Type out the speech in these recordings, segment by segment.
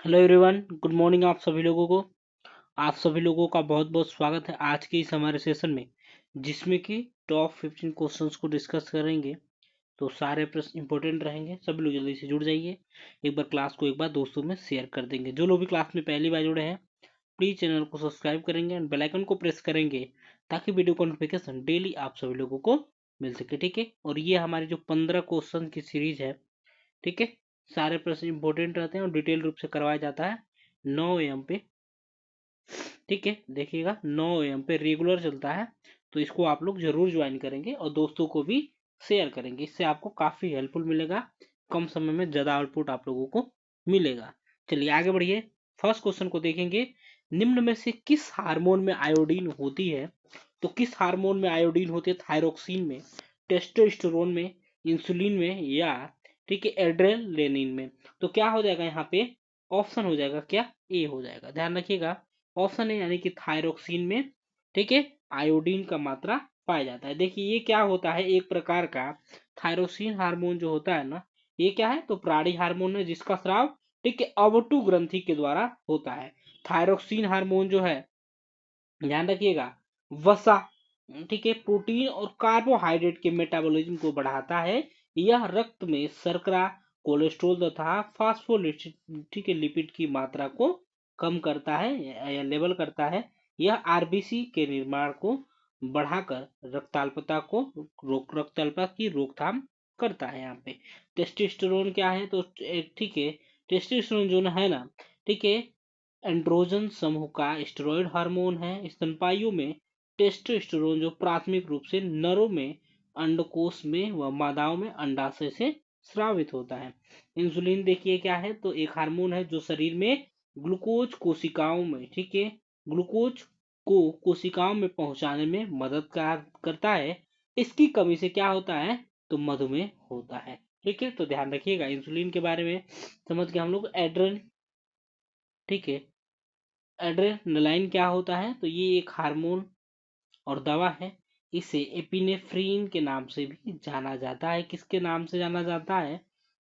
Hello everyone, good morning. आप सभी लोगों का बहुत बहुत स्वागत है आज के इस हमारे सेशन में, जिसमें कि टॉप 15 क्वेश्चंस को डिस्कस करेंगे। तो सारे प्रश्न इंपॉर्टेंट रहेंगे, सभी लोग जल्दी से जुड़ जाइए। एक बार क्लास को एक बार दोस्तों में शेयर कर देंगे। जो लोग भी क्लास में पहली बार जुड़े हैं, प्लीज चैनल को सब्सक्राइब करेंगे एंड बेल आइकन को प्रेस करेंगे, ताकि वीडियो का नोटिफिकेशन डेली आप सभी लोगों को मिल सके। ठीक है, और ये हमारी जो 15 क्वेश्चन की सीरीज है, ठीक है, सारे प्रश्न इंपॉर्टेंट रहते हैं और डिटेल रूप से करवाया जाता है 9 AM पे। ठीक है, देखिएगा 9 AM पे रेगुलर चलता है, तो इसको आप लोग जरूर ज्वाइन करेंगे और दोस्तों को भी शेयर करेंगे। इससे आपको काफी हेल्पफुल मिलेगा, कम समय में ज्यादा आउटपुट आप लोगों को मिलेगा। चलिए आगे बढ़िए, फर्स्ट क्वेश्चन को देखेंगे। निम्न में से किस हार्मोन में आयोडीन होती है? तो किस हार्मोन में आयोडीन होती है? थायरोक्सिन में, टेस्टोस्टेरोन में, इंसुलिन में, या ठीक है एड्रेनलिन में। तो क्या हो जाएगा यहाँ पे? ऑप्शन हो जाएगा क्या? ए हो जाएगा, ध्यान रखिएगा। ऑप्शन है यानी कि थायरोक्सिन में, ठीक है, आयोडीन का मात्रा पाया जाता है। देखिए ये क्या होता है, एक प्रकार का थायरोक्सिन हार्मोन जो होता है ना, ये क्या है? तो प्राणी हार्मोन है, जिसका स्राव ठीक है अवटु ग्रंथि के द्वारा होता है। थायरोक्सिन हार्मोन जो है, ध्यान रखिएगा, वसा ठीक है प्रोटीन और कार्बोहाइड्रेट के मेटाबॉलिज्म को बढ़ाता है। यह रक्त में शर्करा, कोलेस्ट्रॉल तथा फास्फोलिपिड ठीक है लिपिड की मात्रा को कम करता है या लेवल करता है। यह आरबीसी के निर्माण को बढ़ाकर रक्ताल्पता की रोकथाम करता है। यहाँ पे टेस्टोस्टेरोन क्या है? तो ठीक है, टेस्टोस्टेरोन जो है ना, ठीक है, एंड्रोजन समूह का स्टेरॉयड हार्मोन है। स्तनपाइयों में टेस्टोस्टेरोन जो प्राथमिक रूप से नरों में, अंडकोश में व मादाओं में अंडाशय से स्रावित होता है। इंसुलिन देखिए क्या है? तो एक हार्मोन है जो शरीर में ग्लूकोज कोशिकाओं में, ठीक है, ग्लूकोज को कोशिकाओं में पहुंचाने में मदद करता है। इसकी कमी से क्या होता है? तो मधुमेह होता है। ठीक है, तो ध्यान रखिएगा इंसुलिन के बारे में। समझ के हम लोग एड्रेन, ठीक है, एड्रेनलाइन क्या होता है? तो ये एक हार्मोन और दवा है। इसे एपिनेफ्रीन के नाम से भी जाना जाता है। किसके नाम से जाना जाता है?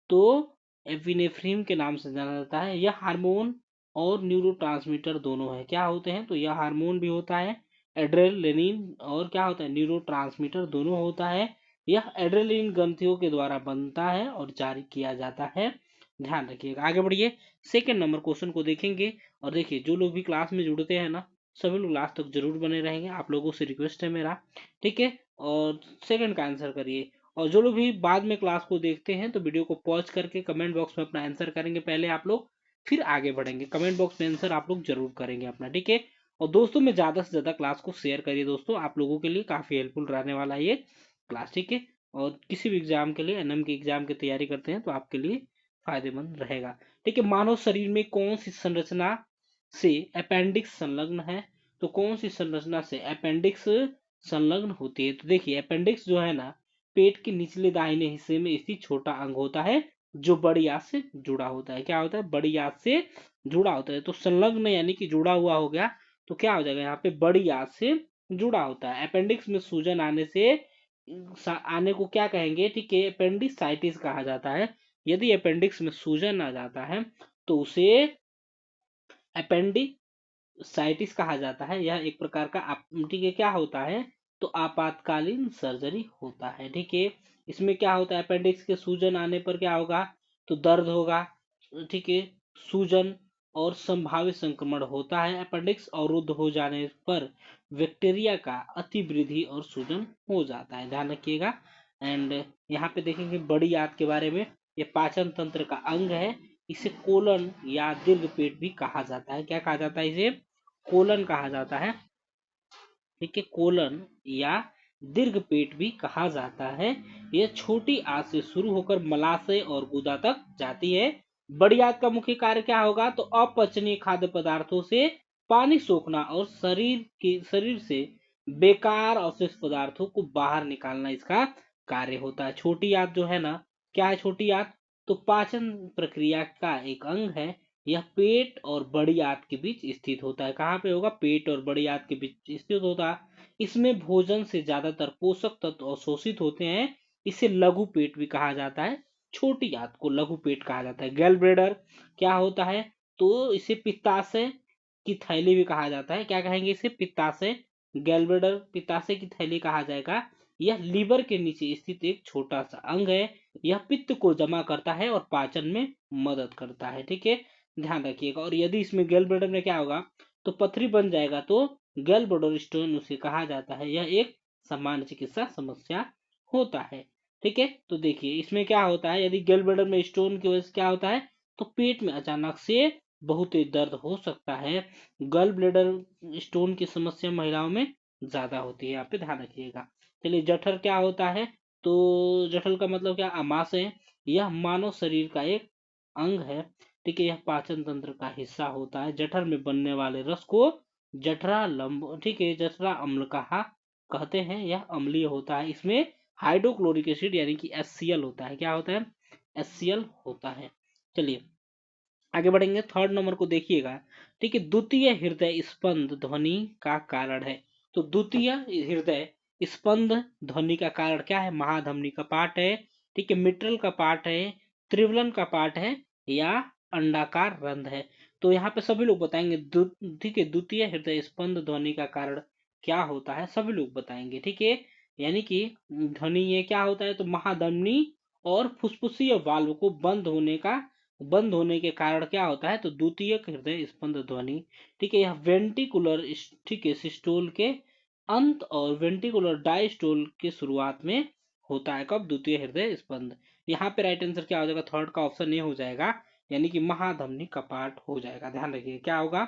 तो एपिनेफ्रीन के नाम से जाना जाता है। यह हार्मोन और न्यूरोट्रांसमीटर दोनों है। क्या होते हैं? तो यह हार्मोन भी होता है एड्रेनलिन, और क्या होता है? न्यूरोट्रांसमीटर दोनों होता है। यह एड्रेनलिन ग्रंथियों के द्वारा बनता है और जारी किया जाता है। ध्यान रखिएगा, आगे बढ़िए। सेकेंड नंबर क्वेश्चन को देखेंगे। और देखिए जो लोग भी क्लास में जुड़ते हैं ना, सभी लोग लास्ट तक जरूर बने रहेंगे, आप लोगों से रिक्वेस्ट है मेरा। ठीक है, और सेकंड का आंसर करिए। और जो लोग भी बाद में क्लास को देखते हैं, तो वीडियो को पॉज करके कमेंट बॉक्स में अपना आंसर करेंगे पहले आप लोग, फिर आगे बढ़ेंगे। कमेंट बॉक्स में आंसर आप लोग जरूर करेंगे अपना, ठीक है। और दोस्तों में ज्यादा से ज्यादा क्लास को शेयर करिए दोस्तों, आप लोगों के लिए काफी हेल्पफुल रहने वाला है ये क्लास, ठीक है। और किसी भी एग्जाम के लिए, एनएम की एग्जाम की तैयारी करते हैं तो आपके लिए फायदेमंद रहेगा। ठीक है, मानव शरीर में कौन सी संरचना से अपेंडिक्स संलग्न है? तो कौन सी संरचना से अपेंडिक्स संलग्न होती है? तो देखिए अपेंडिक्स जो है ना, पेट के निचले दाहिने हिस्से में स्थित छोटा अंग होता है, जो बड़ी आंत से जुड़ा होता है। क्या होता है? बड़ी आंत से जुड़ा होता है। तो संलग्न यानी कि जुड़ा हुआ हो गया, तो क्या हो जाएगा यहाँ पे? बड़ी आंत से जुड़ा होता है। अपेंडिक्स में सूजन आने से आने को क्या कहेंगे? ठीक है, अपेंडिसाइटिस कहा जाता है। यदि अपेंडिक्स में सूजन आ जाता है तो उसे अपेंडिसाइटिस कहा जाता है। यह एक प्रकार का ठीक है क्या होता है? तो आपातकालीन सर्जरी होता है। ठीक है, इसमें क्या होता है? अपेंडिक्स के सूजन आने पर क्या होगा? तो दर्द होगा, ठीक है, सूजन और संभावित संक्रमण होता है। अपेंडिक्स अवरुद्ध हो जाने पर बैक्टीरिया का अतिवृद्धि और सूजन हो जाता है, ध्यान रखिएगा। एंड यहाँ पे देखेंगे बड़ी आंत के बारे में। ये पाचन तंत्र का अंग है। इसे कोलन या दीर्घ पेट भी कहा जाता है। क्या कहा जाता है? इसे कोलन कहा जाता है। ठीक है, कोलन या दीर्घ पेट भी कहा जाता है। यह छोटी आंत से शुरू होकर मलाशय और गुदा तक जाती है। बड़ी आंत का मुख्य कार्य क्या होगा? तो अपचनीय खाद्य पदार्थों से पानी सोखना और शरीर से बेकार अवशिष्ट पदार्थों को बाहर निकालना इसका कार्य होता है। छोटी आंत जो है ना, क्या है छोटी आंत? तो पाचन प्रक्रिया का एक अंग है। यह पेट और बड़ी आंत के बीच स्थित होता है। कहाँ पे होगा? पेट और बड़ी आंत के बीच स्थित होता है। इसमें भोजन से ज्यादातर पोषक तत्व अवशोषित होते हैं। इसे लघु पेट भी कहा जाता है। छोटी आंत को लघु पेट कहा जाता है। गैल ब्लेडर क्या होता है? तो इसे पित्ताशय की थैली भी कहा जाता है। क्या कहेंगे इसे? पित्ताशय, गैलब्लेडर पित्ताशय की थैली कहा जाएगा। यह लीवर के नीचे स्थित एक छोटा सा अंग है। यह पित्त को जमा करता है और पाचन में मदद करता है। ठीक है, ध्यान रखिएगा। और यदि इसमें गैलब्लेडर में क्या होगा तो पथरी बन जाएगा तो गैलब्लेडर स्टोन उसे कहा जाता है। यह एक सामान्य चिकित्सा समस्या होता है। ठीक है, तो देखिए इसमें क्या होता है, यदि गैलब्लेडर में स्टोन की वजह से क्या होता है तो पेट में अचानक से बहुत ही दर्द हो सकता है। गल ब्लेडर स्टोन की समस्या महिलाओं में ज्यादा होती है, यहाँ पे ध्यान रखिएगा। चलिए, जठर क्या होता है? तो जठर का मतलब क्या? आमाशय। यह मानव शरीर का एक अंग है। ठीक है, यह पाचन तंत्र का हिस्सा होता है। जठर में बनने वाले रस को जठरालंब, ठीक है, जठरा अम्ल कहा कहते हैं। यह अम्लीय होता है। इसमें हाइड्रोक्लोरिक एसिड यानी कि HCl होता है। क्या होता है? HCl होता है। चलिए आगे बढ़ेंगे, थर्ड नंबर को देखिएगा। ठीक है, द्वितीय हृदय स्पंद ध्वनि का कारण है। तो द्वितीय हृदय स्पंद ध्वनि का कारण क्या है? महाधमनी का पार्ट है, ठीक है, मिट्रल का पार्ट है, त्रिवलन का पार्ट है, या अंडाकार रंध्र है। तो यहाँ पे सभी लोग बताएंगे। ठीक है, द्वितीय हृदय स्पंद ध्वनि का कारण क्या होता है, सभी लोग बताएंगे। ठीक है, यानी कि ध्वनि ये क्या होता है तो महाधमनी और फुफ्फुसीय वाल्व को बंद होने के कारण क्या होता है तो द्वितीय हृदय स्पंद ध्वनि। ठीक है, यह वेंटिकुलर, ठीक है, सिस्टोल के अंत और वेंटिकुलर डायस्टोल के शुरुआत में होता है। कब? द्वितीय हृदय स्पंद। यहाँ पे राइट आंसर क्या हो जाएगा? थर्ड का ऑप्शन ए हो जाएगा, यानी कि महाधमनी कपाट हो जाएगा। ध्यान रखिए क्या होगा।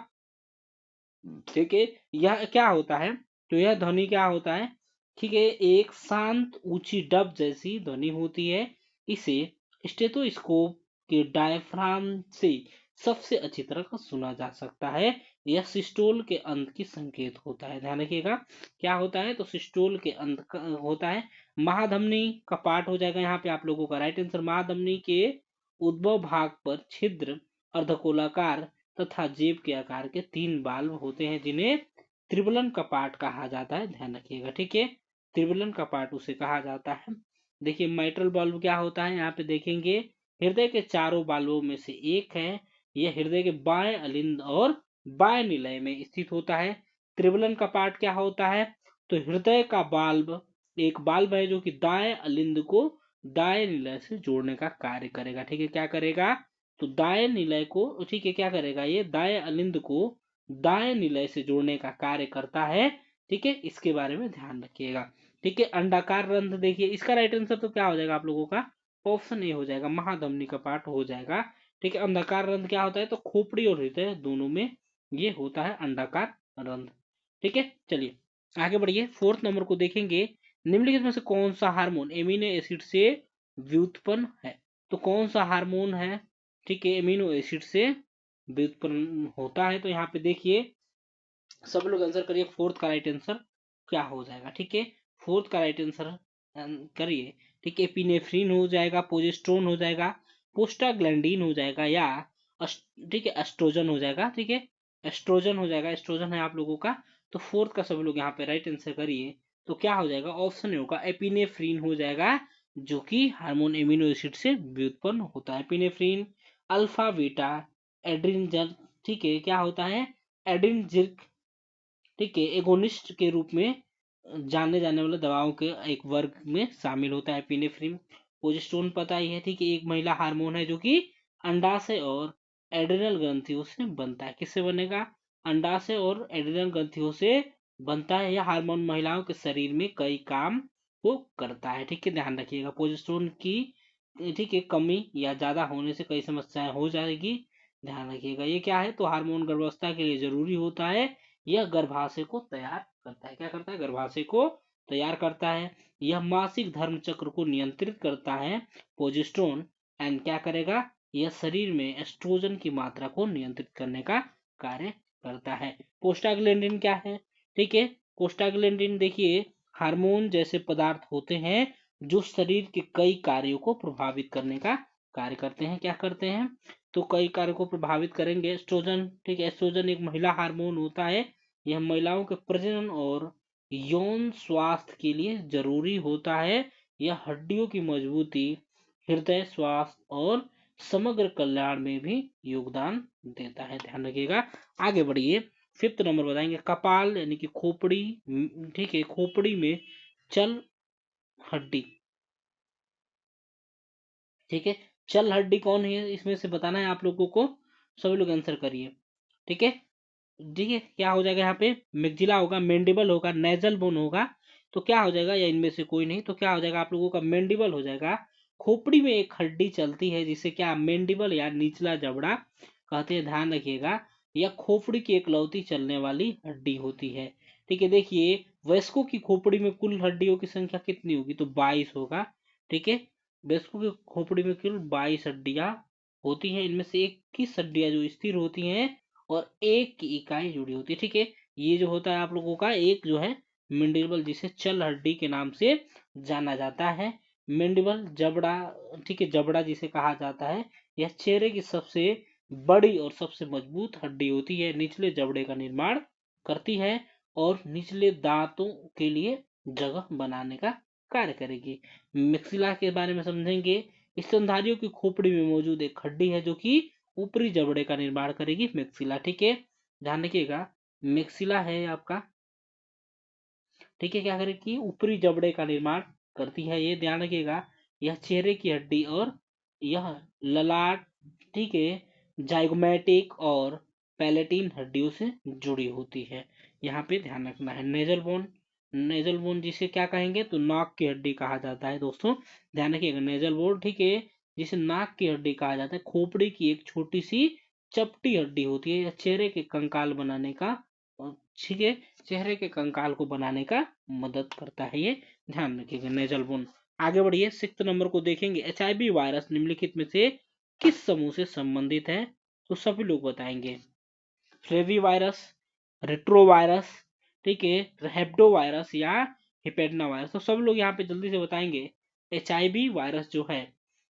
ठीक है, यह क्या होता है तो यह ध्वनि क्या होता है? ठीक है, एक शांत ऊंची डब जैसी ध्वनि होती है। इसे स्टेथोस्कोप के डायफ्राम से सबसे अच्छी तरह सुना जा सकता है। यह सिस्टोल के अंत की संकेत होता है। ध्यान रखिएगा क्या होता है तो सिस्टोल के अंत होता है। महाधमनी का पार्ट हो जाएगा यहाँ पे आप लोगों का राइट आंसर। महाधमनी के उद्भव भाग पर छिद्र, अर्धगोलाकार तथा जेब के आकार के 3 बाल्ब होते हैं, जिन्हें त्रिबलन कपाट कहा जाता है। ध्यान रखिएगा। ठीक है, त्रिबलन कपाट उसे कहा जाता है। देखिए माइट्रल बाल्ब क्या होता है, यहाँ पे देखेंगे हृदय के चारों बाल्बों में से एक है। यह हृदय के बाएं अलिंद और बाएं निलय में स्थित होता है। त्रिबलन कपाट क्या होता है तो हृदय का बाल्ब, एक बाल्ब है जो कि दाएं अलिंद को दाएं निलय से जोड़ने का कार्य करेगा। ठीक है, क्या करेगा तो दाएं निलय को, ठीक है, क्या करेगा ये दाएं अलिंद को दाएं निलय से जोड़ने का कार्य करता है। ठीक है, इसके बारे में ध्यान रखिएगा। ठीक है, अंडाकार रंध्र देखिए इसका राइट आंसर तो क्या हो जाएगा आप लोगों का? ऑप्शन ए हो जाएगा, महाधमनी का पार्ट हो जाएगा। ठीक है, अंडाकार रंध्र क्या होता है तो खोपड़ी और हृदय दोनों में ये होता है अंडाकार रंध्र। ठीक है, चलिए आगे बढ़िए, फोर्थ नंबर को देखेंगे। निम्नलिखित में से कौन सा हार्मोन एमिनो एसिड से व्युत्पन्न है? तो कौन सा हार्मोन है ठीक है एमिनो एसिड से व्युत्पन्न होता है? तो यहाँ पे देखिए सब लोग आंसर करिए, फोर्थ का राइट आंसर क्या हो जाएगा। ठीक है, फोर्थ का राइट आंसर करिए। ठीक है, एपिनेफ्रिन हो जाएगा, प्रोजेस्टेरोन हो जाएगा, प्रोस्टाग्लैंडिन हो जाएगा, या ठीक है एस्ट्रोजन हो जाएगा। ठीक है, एस्ट्रोजन हो जाएगा, एस्ट्रोजन है आप लोगों का। तो फोर्थ का सब लोग यहाँ पे राइट आंसर करिए। तो क्या हो जाएगा? ऑप्शन होगा एपिनेफ्रिन हो जाएगा, जो कि हार्मोन एमिनो एसिड से व्युत्पन्न होता है। एपिनेफ्रिन अल्फा बीटा एड्रिनजन, ठीक है, क्या होता है एड्रिनर्जिक, ठीक है, एगोनिस्ट के रूप में जाने जाने वाले दवाओं के एक वर्ग में शामिल होता है एपिनेफ्रिन। प्रोजेस्टेरोन पता ही है, ठीक है, एक महिला हार्मोन है जो कि अंडाशय और एड्रिनल ग्रंथियों से बनता है। किससे बनेगा? अंडाशय और एड्रिनल ग्रंथियों से बनता है। यह हार्मोन महिलाओं के शरीर में कई काम को करता है। ठीक है, ध्यान रखिएगा प्रोजेस्टेरोन की, ठीक है, कमी या ज्यादा होने से कई समस्याएं हो जाएगी। ध्यान रखिएगा। ये क्या है तो हार्मोन गर्भावस्था के लिए जरूरी होता है। यह गर्भाशय को तैयार करता है। क्या करता है? गर्भाशय को तैयार करता है। यह मासिक धर्म चक्र को नियंत्रित करता है। प्रोजेस्टेरोन एंड क्या करेगा? यह शरीर में एस्ट्रोजन की मात्रा को नियंत्रित करने का कार्य करता है। प्रोस्टाग्लैंडिन क्या है? ठीक है, प्रोस्टाग्लैंडिन देखिए हार्मोन जैसे पदार्थ होते हैं जो शरीर के कई कार्यों को प्रभावित करने का कार्य करते हैं। क्या करते हैं तो कई कार्यों को प्रभावित करेंगे। एस्ट्रोजन, ठीक है, एस्ट्रोजन एक महिला हार्मोन होता है। यह महिलाओं के प्रजनन और यौन स्वास्थ्य के लिए जरूरी होता है। यह हड्डियों की मजबूती, हृदय स्वास्थ्य और समग्र कल्याण में भी योगदान देता है। ध्यान रखिएगा। आगे बढ़िए, 5th नंबर बताएंगे कपाल यानी कि खोपड़ी। ठीक है, खोपड़ी में चल हड्डी। ठीक है, चल हड्डी कौन है इसमें से बताना है आप लोगों को, सभी लोग आंसर करिए। ठीक है, ठीक है, क्या हो जाएगा यहाँ पे, मैक्सिला होगा, मैंडिबल होगा, नेजल बोन होगा। तो क्या हो जाएगा, या इनमें से कोई नहीं, तो क्या हो जाएगा आप लोगों का मैंडिबल हो जाएगा। खोपड़ी में एक हड्डी चलती है जिसे क्या मैंडिबल या निचला जबड़ा कहते हैं। ध्यान रखिएगा, यह खोपड़ी की एकलौती चलने वाली हड्डी होती है। ठीक है, देखिए वयस्कों की खोपड़ी में कुल हड्डियों की संख्या कितनी होगी, तो 22 होगा। ठीक है, वयस्कों की खोपड़ी में कुल 22 हड्डियां होती हैं, इनमें से 21 हड्डियां जो स्थिर होती हैं और एक की इकाई जुड़ी होती है। ठीक है, ये जो होता है आप लोगों का एक जो है मैंडिबल, जिसे चल हड्डी के नाम से जाना जाता है। मैंडिबल जबड़ा, ठीक है, जबड़ा जिसे कहा जाता है, यह चेहरे की सबसे बड़ी और सबसे मजबूत हड्डी होती है, निचले जबड़े का निर्माण करती है और निचले दांतों के लिए जगह बनाने का कार्य करेगी। मैक्सिला के बारे में समझेंगे। स्तनधारियों की खोपड़ी में मौजूद एक हड्डी है जो कि ऊपरी जबड़े का निर्माण करेगी, मैक्सिला। ठीक है, ध्यान रखिएगा, मैक्सिला है आपका, ठीक है, क्या करेगी, ऊपरी जबड़े का निर्माण करती है, ये ध्यान रखिएगा। यह चेहरे की हड्डी और यह ललाट, ठीक है, जाइगोमेटिक और पैलेटिन हड्डियों से जुड़ी होती है। यहाँ पे ध्यान रखना है। नेजल बोन, नेजल बोन जिसे क्या कहेंगे, तो नाक की हड्डी कहा जाता है दोस्तों। ध्यान रखिएगा, नेजल बोन, ठीक है, जिसे नाक की हड्डी कहा जाता है, खोपड़ी की एक छोटी सी चपटी हड्डी होती है। यह चेहरे के कंकाल बनाने का, ठीक है, चेहरे के कंकाल को बनाने का मदद करता है, ये ध्यान रखिएगा, नेजल बोन। आगे बढ़िए, 6th नंबर को देखेंगे, HIV वायरस निम्नलिखित में से किस समूह से संबंधित है, तो सभी लोग बताएंगे। फ्लेवी वायरस, रेट्रो वायरस, ठीक है, हेप्डो वायरस या हिपेडना वायरस। तो सब लोग यहाँ पे जल्दी से बताएंगे। HIV वायरस जो है,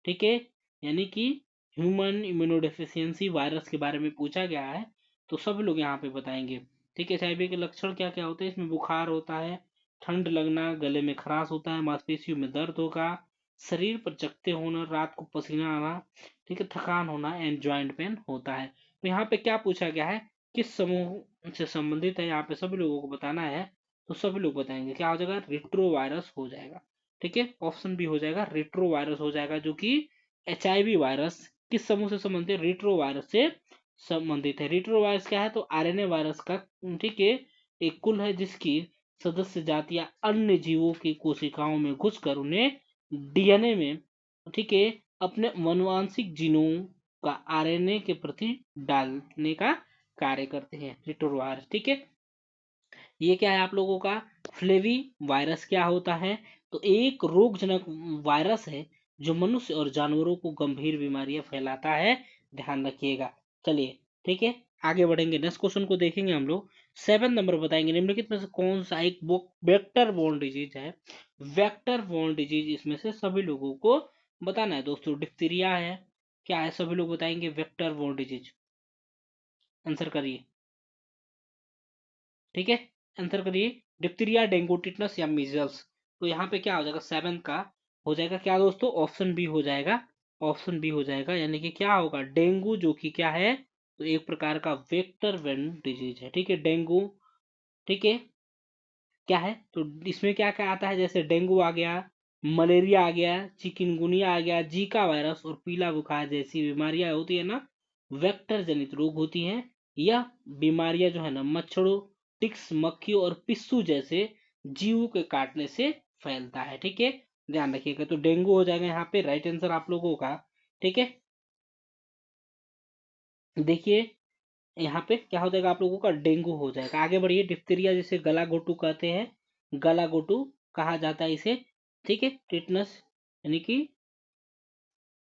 ठीक है, यानी कि ह्यूमन इम्यूनोडेफिशिएंसी वायरस के बारे में पूछा गया है, तो सब लोग यहाँ पे बताएंगे। ठीक है, HIV के लक्षण क्या क्या होते हैं, इसमें बुखार होता है, ठंड लगना, गले में खराश होता है, मांसपेशियों में दर्द होगा, शरीर पर चकत्ते होना, रात को पसीना आना, ठीक है, थकान होना एंड ज्वाइंट पेन होता है। तो यहाँ पे क्या पूछा गया है, किस समूह से संबंधित है, यहाँ पे सभी लोगों को बताना है, तो सभी लोग बताएंगे। क्या हो जाएगा, रेट्रो वायरस हो जाएगा। ठीक है, ऑप्शन बी हो जाएगा, रेट्रो वायरस हो जाएगा, जो कि HIV वायरस किस समूह से संबंधित है, रेट्रो वायरस से संबंधित है। रेट्रो वायरस क्या है, तो RNA वायरस का, ठीक है, एक कुल है जिसकी सदस्य जातियां अन्य जीवों की कोशिकाओं में घुसकर उन्हें DNA में, ठीक है, अपने अनुवांशिक जीनों का RNA के प्रति डालने का कार्य करते हैं, रिट्रोवायरस। ठीक है, ये क्या है आप लोगों का, फ्लेवी वायरस क्या होता है, तो एक रोगजनक वायरस है जो मनुष्य और जानवरों को गंभीर बीमारियां फैलाता है। ध्यान रखिएगा। चलिए, ठीक है, आगे बढ़ेंगे, नेक्स्ट क्वेश्चन को देखेंगे हम लोग। 7 नंबर बताएंगे, निम्नलिखित में से कौन सा एक वेक्टर बोर्न डिजीज है। वेक्टर बोर्न डिजीज, इसमें से सभी लोगों को बताना है दोस्तों। डिप्थीरिया है, क्या है, सभी लोग बताएंगे, वेक्टर बोर्न डिजीज, आंसर करिए। ठीक है, आंसर करिए, डिप्थीरिया, डेंगू, टिटनस या मीजल्स। तो यहाँ पे क्या हो जाएगा, 7 का हो जाएगा क्या दोस्तों, ऑप्शन बी हो जाएगा, ऑप्शन बी हो जाएगा, यानी कि क्या होगा, डेंगू, जो कि क्या है, तो एक प्रकार का वेक्टर बोर्न डिजीज है। ठीक है, डेंगू, ठीक है, क्या है, तो इसमें क्या क्या आता है, जैसे डेंगू आ गया, मलेरिया आ गया, चिकनगुनिया आ गया, जीका वायरस और पीला बुखार जैसी बीमारियां होती है ना, वेक्टर जनित रोग होती हैं। यह बीमारियां जो है ना, मच्छरों, टिक्स, मक्खियों और पिस्सू जैसे जीवों के काटने से फैलता है। ठीक है, ध्यान रखिएगा, तो डेंगू हो जाएगा यहाँ पे राइट आंसर आप लोगों का। ठीक है, देखिए यहाँ पे क्या हो जाएगा आप लोगों का, डेंगू हो जाएगा। आगे बढ़िए, डिप्थीरिया जिसे गला घोटू कहते हैं, गला घोटू कहा जाता है इसे। ठीक है, टिटनस यानी कि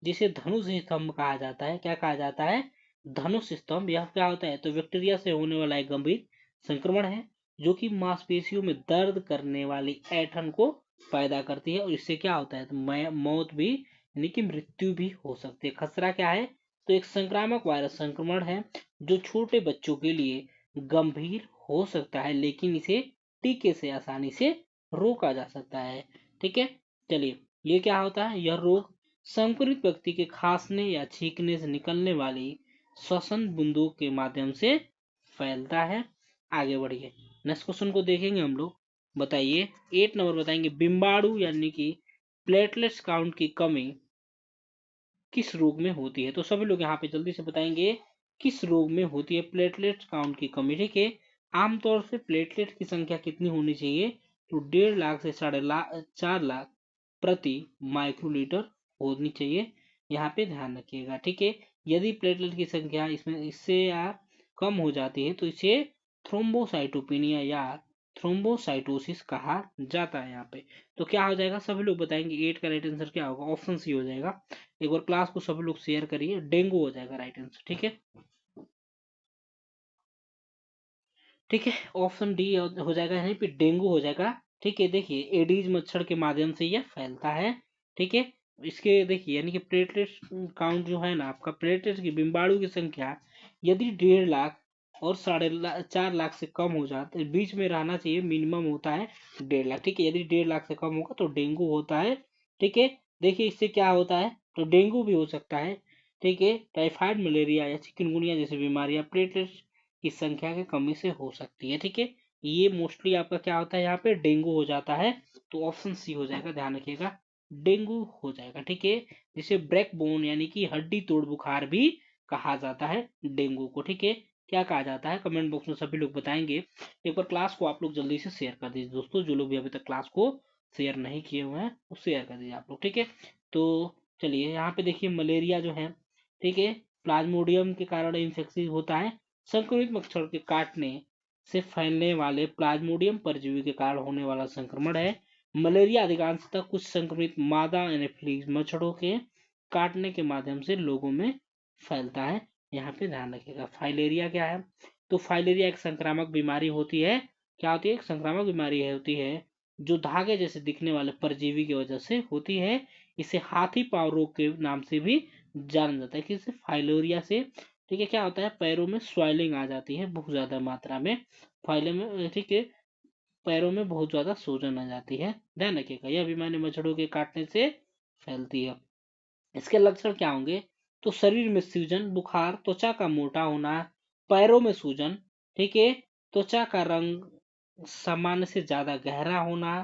जिसे धनुष स्तंभ कहा जाता है, क्या कहा जाता है, धनुष स्तंभ, यह क्या होता है, तो बैक्टीरिया से होने वाला एक गंभीर संक्रमण है जो कि मांसपेशियों में दर्द करने वाली ऐंठन को पैदा करती है और इससे क्या होता है, तो मौत भी यानी कि मृत्यु भी हो सकती है। खसरा क्या है, तो एक संक्रामक वायरस संक्रमण है जो छोटे बच्चों के लिए गंभीर हो सकता है, लेकिन इसे टीके से आसानी से रोका जा सकता है। ठीक है, चलिए, ये क्या होता है, यह रोग संक्रमित व्यक्ति के खांसने या छींकने से निकलने वाली श्वसन बूंदों के माध्यम से फैलता है। आगे बढ़िए, नेक्स्ट क्वेश्चन को देखेंगे हम लोग। बताइए 8 नंबर बताएंगे, बिम्बाणु यानी कि प्लेटलेट्स काउंट की कमी किस रोग में होती है। तो सभी लोग यहाँ पे जल्दी से बताएंगे किस रोग में होती है प्लेटलेट काउंट की कमी। ठीक है, आमतौर से प्लेटलेट की संख्या कितनी होनी चाहिए, तो 1.5 लाख से 4.5 लाख प्रति माइक्रोलीटर होनी चाहिए। यहाँ पे ध्यान रखिएगा। ठीक है, यदि प्लेटलेट की संख्या इसमें इससे या कम हो जाती है तो इसे थ्रोम्बोसाइटोपेनिया या थ्रोम्बोसाइटोसिस कहा जाता है। यहाँ पे तो क्या हो जाएगा, सभी लोग बताएंगे 8 का राइट आंसर क्या होगा, ऑप्शन सी हो जाएगा। एक बार क्लास को सभी लोग शेयर करिए, डेंगू हो जाएगा राइट आंसर। ठीक है, ठीक है, ऑप्शन डी हो जाएगा, यानी पे डेंगू हो जाएगा। ठीक है, देखिए एडीज मच्छर के माध्यम से यह फैलता है। ठीक है, इसके देखिए यानी कि प्लेटलेट काउंट जो है ना आपका, प्लेटलेट की बिम्बाणु की संख्या यदि 1.5 लाख और 4.5 लाख से कम हो जाते बीच में रहना चाहिए, मिनिमम होता है 1.5 लाख। ठीक है, यदि 1.5 लाख से कम होगा तो डेंगू होता है। ठीक है, देखिए इससे क्या होता है, तो डेंगू भी हो सकता है। ठीक है, टाइफाइड, मलेरिया या चिकनगुनिया जैसी बीमारियां प्लेटलेट की संख्या की कमी से हो सकती है। ठीक है, ये मोस्टली आपका क्या होता है, यहाँ पे डेंगू हो जाता है। तो ऑप्शन सी हो जाएगा, ध्यान रखिएगा, डेंगू हो जाएगा। ठीक है, जिसे ब्रेक बोन यानी कि हड्डी तोड़ बुखार भी कहा जाता है डेंगू को। ठीक है, क्या कहा जाता है कमेंट बॉक्स में सभी लोग बताएंगे। एक बार क्लास को आप लोग जल्दी से शेयर कर दीजिए दोस्तों, जो लोग भी अभी तक क्लास को शेयर नहीं किए हुए हैं वो शेयर कर दीजिए आप लोग। ठीक है, तो चलिए यहाँ पे देखिए मलेरिया जो है, ठीक है, प्लाज्मोडियम के कारण इन्फेक्शन होता है। संक्रमित मच्छर के काटने से फैलने वाले प्लाज्मोडियम परजीवी के कारण होने वाला संक्रमण है। मलेरिया अधिकांशतः कुछ संक्रमित मादा एनाफिलीज मच्छरों के काटने के माध्यम से लोगों में फैलता है। यहाँ पे ध्यान रखिएगा। फाइलेरिया क्या है, तो फाइलेरिया एक संक्रामक बीमारी होती है। क्या होती है, एक संक्रामक बीमारी होती है जो धागे जैसे दिखने वाले परजीवी की वजह से होती है। इसे हाथी पांव रोग के नाम से भी जाना जाता है, किसे, फाइलेरिया से। ठीक है, क्या होता है, पैरों में स्वेलिंग आ जाती है बहुत ज्यादा मात्रा में, फाइले में। ठीक है, पैरों में बहुत ज्यादा सूजन आ जाती है। ध्यान रखिएगा, यह बीमारी मच्छरों के काटने से फैलती है। इसके लक्षण क्या होंगे, तो शरीर में सूजन, बुखार, त्वचा का मोटा होना, पैरों में सूजन। ठीक है, त्वचा का रंग सामान्य से ज्यादा गहरा होना,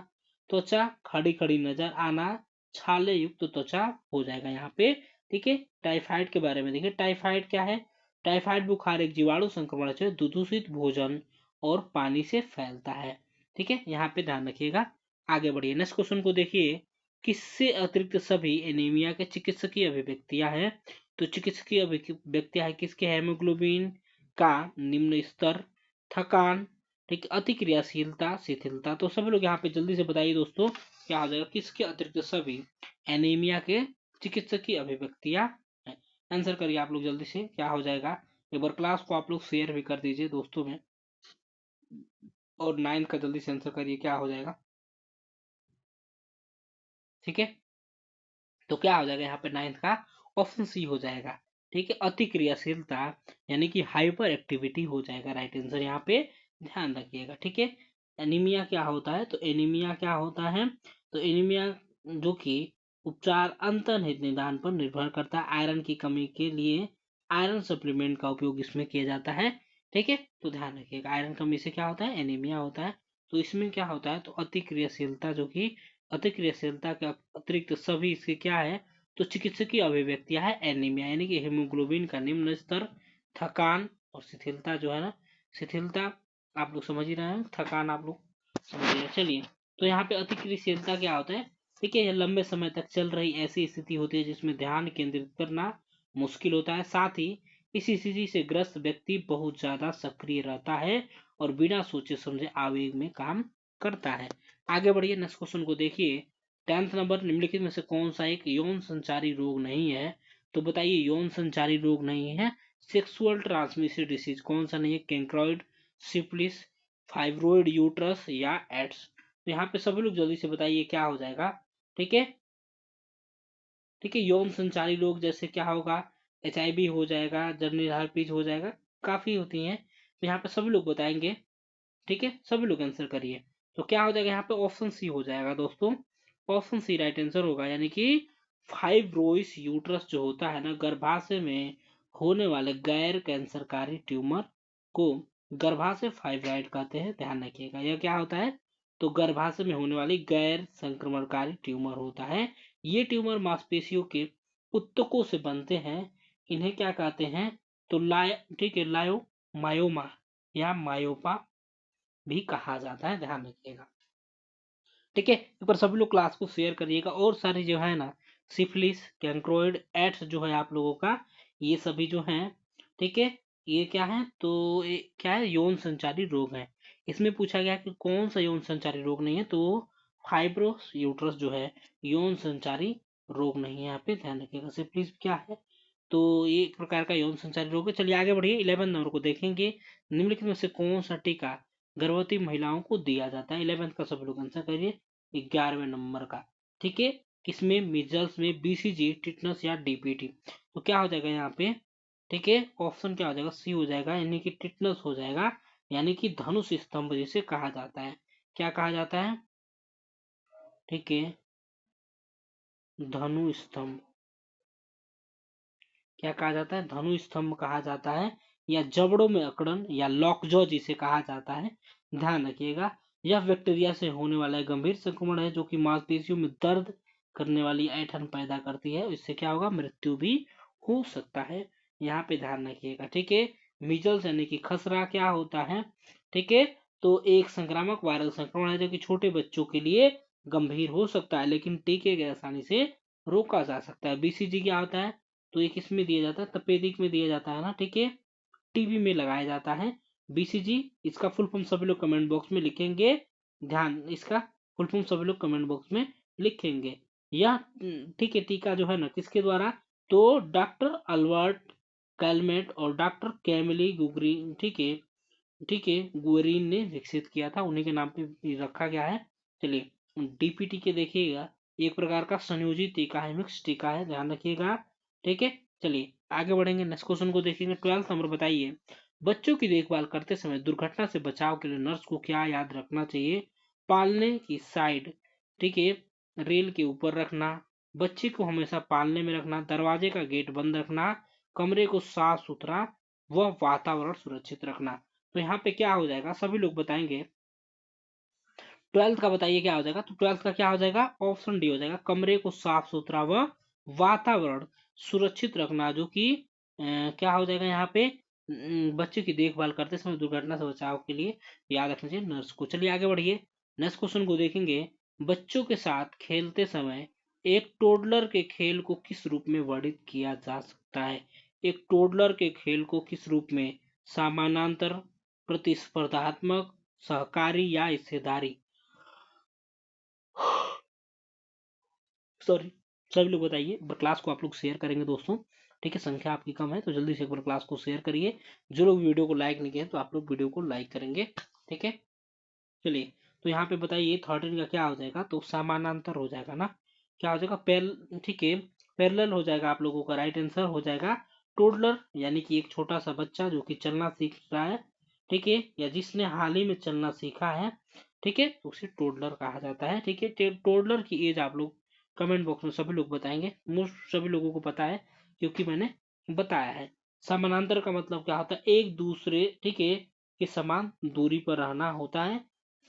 त्वचा खड़ी खड़ी नजर आना, छाले युक्त त्वचा हो जाएगा यहाँ पे। ठीक है, टाइफाइड के बारे में देखिए, टाइफाइड क्या है, टाइफाइड बुखार एक जीवाणु संक्रमण है जो दूषित भोजन और पानी से फैलता है। ठीक है, यहाँ पे ध्यान रखिएगा। आगे बढ़िए, नेक्स्ट क्वेश्चन को देखिए, किससे अतिरिक्त सभी एनीमिया के चिकित्सकीय अभिव्यक्तियां हैं। तो चिकित्सकीय अभिव्यक्तियां है किसके, हेमोग्लोबिन का निम्न स्तर, थकान, ठीक, अतिक्रियाशीलता, शिथिलता। तो सभी लोग यहाँ पे जल्दी से बताइए दोस्तों, क्या हो जाएगा, किसके अतिरिक्त सभी एनीमिया के चिकित्सकीय अभिव्यक्तियां हैं। आंसर करिए आप लोग जल्दी से, क्या हो जाएगा। एक बार क्लास को आप लोग शेयर भी कर दीजिए दोस्तों में, और 9 का जल्दी से आंसर करिए, क्या हो जाएगा। ठीक है, तो क्या हो जाएगा यहाँ पे 9 का ऑप्शन सी हो जाएगा। ठीक है, अति क्रियाशीलता यानी कि हाइपर एक्टिविटी हो जाएगा राइट आंसर यहाँ पे, ध्यान रखिएगा। ठीक है, एनीमिया क्या होता है, तो एनीमिया क्या होता है, तो एनीमिया जो कि उपचार अंतर्निहित निदान पर निर्भर करता है। आयरन की कमी के लिए आयरन सप्लीमेंट का उपयोग इसमें किया जाता है। ठीक है, तो ध्यान रखिएगा, आयरन कमी से क्या होता है, एनीमिया होता है। तो इसमें क्या होता है, तो अति क्रियाशीलता जो कि अतिक्रियाशीलता के अतिरिक्त सभी इसके क्या है, तो चिकित्सकीय अभिव्यक्तियां है एनीमिया यानी कि हीमोग्लोबिन का निम्न स्तर, थकान और शिथिलता जो है ना, शिथिलता आप लोग समझ ही रहे हैं, थकान आप लोग समझ रहे हैं। चलिए, तो यहाँ पे अतिक्रियाशीलता क्या होता है, ठीक है, यह लंबे समय तक चल रही ऐसी स्थिति होती है जिसमें ध्यान केंद्रित करना मुश्किल होता है। साथ ही इस स्थिति से ग्रस्त व्यक्ति बहुत ज्यादा सक्रिय रहता है और बिना सोचे समझे आवेग में काम करता है। आगे बढ़िए, नेक्स्ट क्वेश्चन को देखिए। 10th नंबर, निम्नलिखित में से कौन सा एक यौन संचारी रोग नहीं है। तो बताइए यौन संचारी रोग नहीं है, सेक्सुअल ट्रांसमिटेड डिसीज कौन सा नहीं है, कैंक्रोइड, सिफिलिस, फाइब्रोइड यूट्रस या एड्स। तो यहाँ पे सभी लोग जल्दी से बताइए क्या हो जाएगा। ठीक है, ठीक है, यौन संचारी रोग जैसे क्या होगा, HIV हो जाएगा, जर्नल हार्पिस हो जाएगा, काफी होती हैं। तो यहाँ पे सभी लोग बताएंगे। ठीक है, सभी लोग आंसर करिए। तो क्या हो जाएगा यहाँ पे, ऑप्शन सी हो जाएगा दोस्तों, ऑप्शन सी राइट आंसर होगा, यानी कि फाइब्रोइस यूट्रस जो होता है ना, गर्भाशय में होने वाले गैर कैंसरकारी ट्यूमर को गर्भाशय फाइब्रॉइड कहते हैं, ध्यान रखिएगा। यह क्या होता है, तो गर्भाशय में होने वाली गैर संक्रमणकारी ट्यूमर होता है। ये ट्यूमर मांसपेशियों के उत्तकों से बनते हैं। इन्हें क्या कहते हैं, तो ठीक है, लायो मायोमा या मायोपा भी कहा जाता है, ध्यान रखिएगा। ठीक है, एक बार सभी लोग क्लास को शेयर करिएगा। और सारी जो है ना, सिफिलिस, कैंक्रोइड, एड्स जो है आप लोगों का, ये सभी जो हैं, ठीक है, ये क्या है, तो ये क्या है, यौन संचारी रोग है। इसमें पूछा गया कि कौन सा यौन संचारी रोग नहीं है, तो फाइब्रोस यूट्रस जो है यौन संचारी रोग नहीं है। यहाँ पे ध्यान रखिएगा। सिफिलिस क्या है, तो ये एक प्रकार का यौन संचारी रोग है। चलिए आगे बढ़िए, 11 नंबर को देखेंगे। निम्नलिखित में से कौन सा टीका गर्भवती महिलाओं को दिया जाता है? 11th का सब लोग आंसर करिए। 11वें नंबर का, ठीक है, किसमें, मिजल्स में, बीसीजी, टिटनस या डीपीटी। तो क्या हो जाएगा यहाँ पे, ठीक है, ऑप्शन क्या हो जाएगा, सी हो जाएगा, यानी कि टिटनस हो जाएगा, यानी कि धनुष स्तंभ जिसे कहा जाता है। क्या कहा जाता है, ठीक है, धनु स्तंभ। क्या कहा जाता है, धनु स्तंभ कहा जाता है, या जबड़ों में अकड़न या लॉकजॉ जिसे कहा जाता है। ध्यान रखिएगा, यह बैक्टीरिया से होने वाला एक गंभीर संक्रमण है जो कि मांसपेशियों में दर्द करने वाली ऐंठन पैदा करती है। इससे क्या होगा, मृत्यु भी हो सकता है। यहाँ पे ध्यान रखिएगा, ठीक है। मीजल्स यानी कि खसरा क्या होता है, ठीक है, तो एक संक्रामक वायरल संक्रमण है जो कि छोटे बच्चों के लिए गंभीर हो सकता है, लेकिन टीके के आसानी से रोका जा सकता है। बीसीजी क्या होता है, तो ये किस में दिया जाता है, तपेदिक में दिया जाता है ना, ठीक है, टीबी में लगाया जाता है। बीसीजी, इसका फुल फॉर्म सभी लोग कमेंट बॉक्स में लिखेंगे। ध्यान, इसका फुल फॉर्म सभी लोग कमेंट बॉक्स में लिखेंगे। यह ठीक है, टीका जो है ना, किसके द्वारा, तो डॉक्टर अल्बर्ट कैलमेट और डॉक्टर कैमिली गुगरीन, ठीक है, ठीक है, गुएरीन ने विकसित किया था, उन्हीं के नाम पे रखा गया है। चलिए डीपीटी के देखिएगा, एक प्रकार का संयोजित टीका है, मिक्स टीका है, ध्यान रखिएगा, ठीक है। चलिए आगे बढ़ेंगे, नेक्स्ट क्वेश्चन को देखेंगे। 12th नंबर बताइए, बच्चों की देखभाल करते समय दुर्घटना से बचाव के लिए नर्स को क्या याद रखना चाहिए? पालने की साइड, ठीक है, रेल के ऊपर रखना, बच्चे को हमेशा पालने में रखना, दरवाजे का गेट बंद रखना, कमरे को साफ सुथरा व वातावरण सुरक्षित रखना। तो यहाँ पे क्या हो जाएगा, सभी लोग बताएंगे। 12th का बताइए क्या हो जाएगा, तो 12th का क्या हो जाएगा, ऑप्शन डी हो जाएगा, कमरे को साफ सुथरा व वातावरण सुरक्षित रखना, जो कि क्या हो जाएगा यहाँ पे, बच्चे की देखभाल करते समय दुर्घटना से बचाव के लिए याद रखना चाहिए नर्स को। चलिए आगे बढ़िए, नेक्स्ट क्वेश्चन को देखेंगे। बच्चों के साथ खेलते समय एक टोडलर के खेल को किस रूप में वर्णित किया जा सकता है? एक टोडलर के खेल को किस रूप में, समानांतर, प्रतिस्पर्धात्मक, सहकारी या हिस्सेदारी? सॉरी, सभी लोग बताइए। एक बार क्लास को आप लोग शेयर करेंगे दोस्तों, ठीक है, संख्या आपकी कम है तो जल्दी से एक बार क्लास को शेयर करिए। जो लोग वीडियो को लाइक नहीं किए तो आप लोग वीडियो को लाइक करेंगे, ठीक है। चलिए, तो यहाँ पे बताइए 13 का क्या हो जाएगा, तो समानांतर हो जाएगा ना, क्या हो जाएगा, ठीक है, पैरेलल हो जाएगा आप लोगों का, राइट आंसर हो जाएगा। टोडलर यानी कि एक छोटा सा बच्चा जो कि चलना सीख रहा है, ठीक है, या जिसने हाल ही में चलना सीखा है, ठीक है, तो उसे टोडलर कहा जाता है, ठीक है। टोडलर की एज आप लोग कमेंट बॉक्स में सभी लोग बताएंगे, मोस्ट सभी लोगों को पता है क्योंकि मैंने बताया है। समानांतर का मतलब क्या होता है, एक दूसरे, ठीक है, के समान दूरी पर रहना होता है,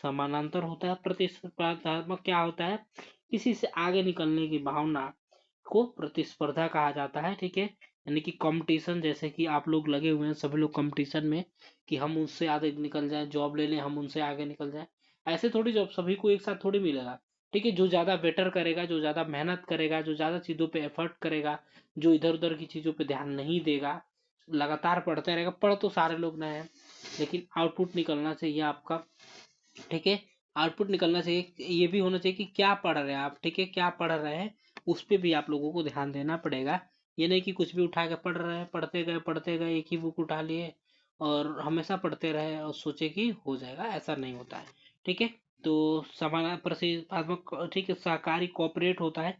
समानांतर होता है। प्रतिस्पर्धात्मक क्या होता है, किसी से आगे निकलने की भावना को प्रतिस्पर्धा कहा जाता है, ठीक है, यानी कि कंपटीशन, जैसे कि आप लोग लगे हुए हैं सभी लोग कंपटीशन में कि हम उनसे आगे निकल जाएं, जॉब ले लें, हम उनसे आगे निकल जाएं। ऐसे थोड़ी जॉब सभी को एक साथ थोड़ी मिलेगा, ठीक है। जो ज्यादा बेटर करेगा, जो ज्यादा मेहनत करेगा, जो ज्यादा चीजों पे एफर्ट करेगा, जो इधर उधर की चीजों पे ध्यान नहीं देगा, लगातार पढ़ते रहेगा, पढ़ तो सारे लोग ना है, लेकिन आउटपुट निकलना चाहिए आपका, ठीक है। आउटपुट निकलना चाहिए, ये भी होना चाहिए कि क्या पढ़ रहे हैं आप, ठीक है, क्या पढ़ रहे हैं उस पर भी आप लोगों को ध्यान देना पड़ेगा। ये नहीं कि कुछ भी उठा के पढ़ रहे हैं, पढ़ते गए एक ही बुक उठा लिए और हमेशा पढ़ते रहे और सोचे कि हो जाएगा, ऐसा नहीं होता है, ठीक है। तो समान प्रतिस्पर्धात्मक, ठीक है, सहकारी कोऑपरेट होता है,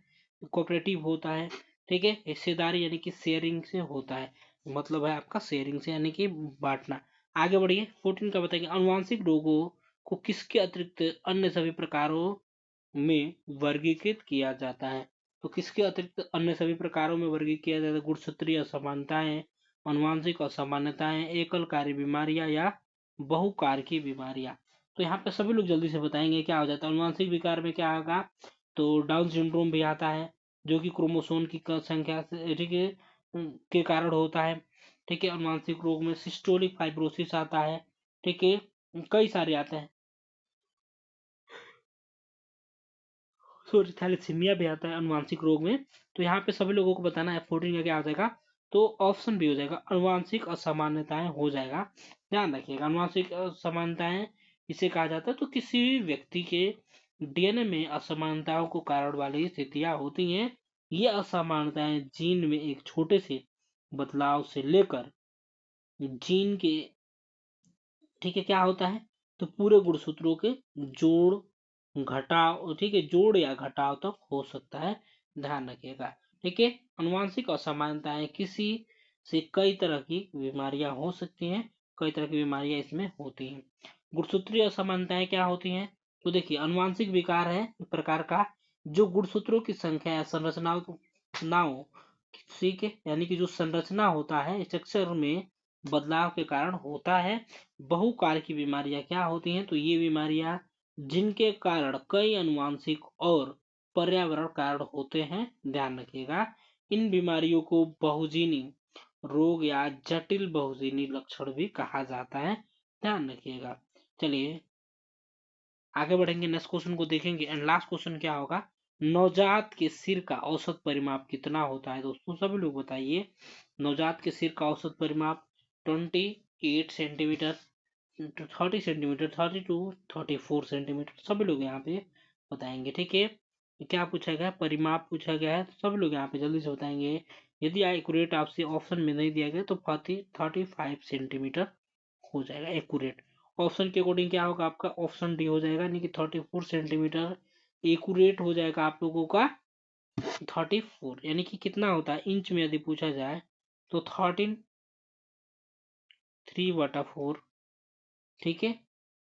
कोऑपरेटिव होता है, ठीक है। हिस्सेदारी यानी कि शेयरिंग से होता है, मतलब है आपका शेयरिंग से यानी कि बांटना। आगे बढ़िए, 14 का बताएंगे, अनुवांशिक रोगों को किसके अतिरिक्त अन्य सभी प्रकारों में वर्गीकृत किया जाता है? तो किसके अतिरिक्त अन्य सभी प्रकारों में वर्गीकृत किया जाता है? गुणसूत्रीय असमानताएं, आनुवंशिक असामान्यताएं, एकलकारी बीमारियां या बहुकारकी बीमारियां। तो यहाँ पे सभी लोग जल्दी से बताएंगे क्या हो जाता है। आनुवंशिक विकार में क्या होगा, तो डाउन सिंड्रोम भी आता है, जो कि क्रोमोसोम की संख्या से ठीक है के कारण होता है। ठीक है, आनुवंशिक रोग में सिस्टोलिक फाइब्रोसिस आता है। ठीक है, कई सारे आते हैं, सॉरी थैलेसीमिया भी आता है आनुवंशिक रोग में। तो यहाँ पे सभी लोगों को बताना है F14 का क्या हो जाएगा, तो ऑप्शन भी हो जाएगा, आनुवंशिक असामान्यताएं हो जाएगा। ध्यान रखिएगा, आनुवंशिक असमानताएं इसे कहा जाता है, तो किसी भी व्यक्ति के डीएनए में असमानताओं को कारण वाली स्थितियां होती हैं। ये असमानताएं जीन में एक छोटे से बदलाव से लेकर जीन के ठीक है क्या होता है, तो पूरे गुणसूत्रों के जोड़ घटाव ठीक है जोड़ या घटाव तक हो सकता है। ध्यान रखिएगा। ठीक है, आनुवंशिक असमानताएं किसी से कई तरह की बीमारियां हो सकती हैं, कई तरह की बीमारियां इसमें होती हैं। गुणसूत्रीय असमानताएं क्या होती हैं, तो देखिए आनुवंशिक विकार है एक प्रकार का जो गुणसूत्रों की संख्या या संरचनाओं ठीक है यानी कि जो संरचना होता है स्ट्रक्चर में बदलाव के कारण होता है। बहुकार की बीमारियां क्या होती हैं, तो ये बीमारियां जिनके कारण कई आनुवंशिक और पर्यावरण कारण होते हैं। ध्यान रखिएगा, इन बीमारियों को बहुजीनी रोग या जटिल बहुजीनी लक्षण भी कहा जाता है। ध्यान रखिएगा। चलिए आगे बढ़ेंगे, नेक्स्ट क्वेश्चन को देखेंगे एंड लास्ट क्वेश्चन क्या होगा, नवजात के सिर का औसत परिमाप कितना होता है दोस्तों, सभी लोग बताइए। नवजात के सिर का औसत परिमाप 28 सेंटीमीटर, 30 सेंटीमीटर, 32 34 सेंटीमीटर, सभी लोग यहाँ पे बताएंगे। ठीक है, क्या पूछा गया, परिमाप पूछा गया है, तो सभी लोग यहाँ पे जल्दी से बताएंगे। यदि एक्यूरेट आपसे ऑप्शन में नहीं दिया गया तो 35 सेंटीमीटर हो जाएगा एक्यूरेट। ऑप्शन के अकॉर्डिंग क्या होगा आपका, ऑप्शन डी हो जाएगा, यानी कि 34 सेंटीमीटर एक्यूरेट हो जाएगा आप लोगों का। 34 यानी कि कितना होता है इंच में यदि पूछा जाए तो 3/4 ठीक है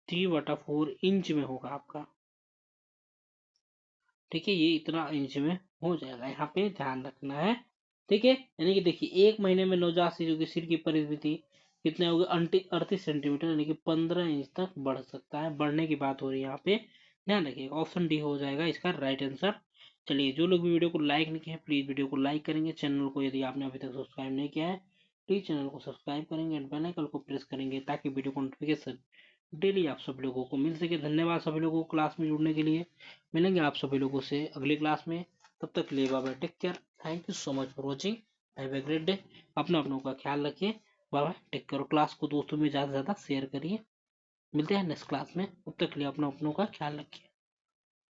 3/4 इंच में होगा आपका। ठीक है, ये इतना इंच में हो जाएगा, यहाँ पे ध्यान रखना है। ठीक है, यानी कि देखिए 1 महीने में नवजात शिशु की सिर की परिवृद्धि कितने हो गए 38 सेंटीमीटर, यानी कि 15 इंच तक बढ़ सकता है, बढ़ने की बात हो रही है यहाँ पे। ध्यान रखिएगा, ऑप्शन डी हो जाएगा इसका राइट आंसर। चलिए, जो लोग भी वीडियो को लाइक नहीं किए प्लीज वीडियो को लाइक करेंगे, चैनल को यदि आपने अभी तक सब्सक्राइब नहीं किया है प्लीज चैनल को सब्सक्राइब करेंगे एंड बेल आइकन को प्रेस करेंगे ताकि वीडियो को नोटिफिकेशन डेली आप सभी लोगों को मिल सके। धन्यवाद सभी लोगों को क्लास में जुड़ने के लिए। मिलेंगे आप सभी लोगों से अगली क्लास में, तब तक के लिए bye bye, take care, thank you so much for watching, have a great day. अपना अपनों का ख्याल रखिए, bye bye, take care. Class को दोस्तों में ज़्यादा से ज़्यादा शेयर करिए। मिलते हैं नेक्स्ट क्लास में, तब तक के लिए अपना अपनों का ख्याल रखिए।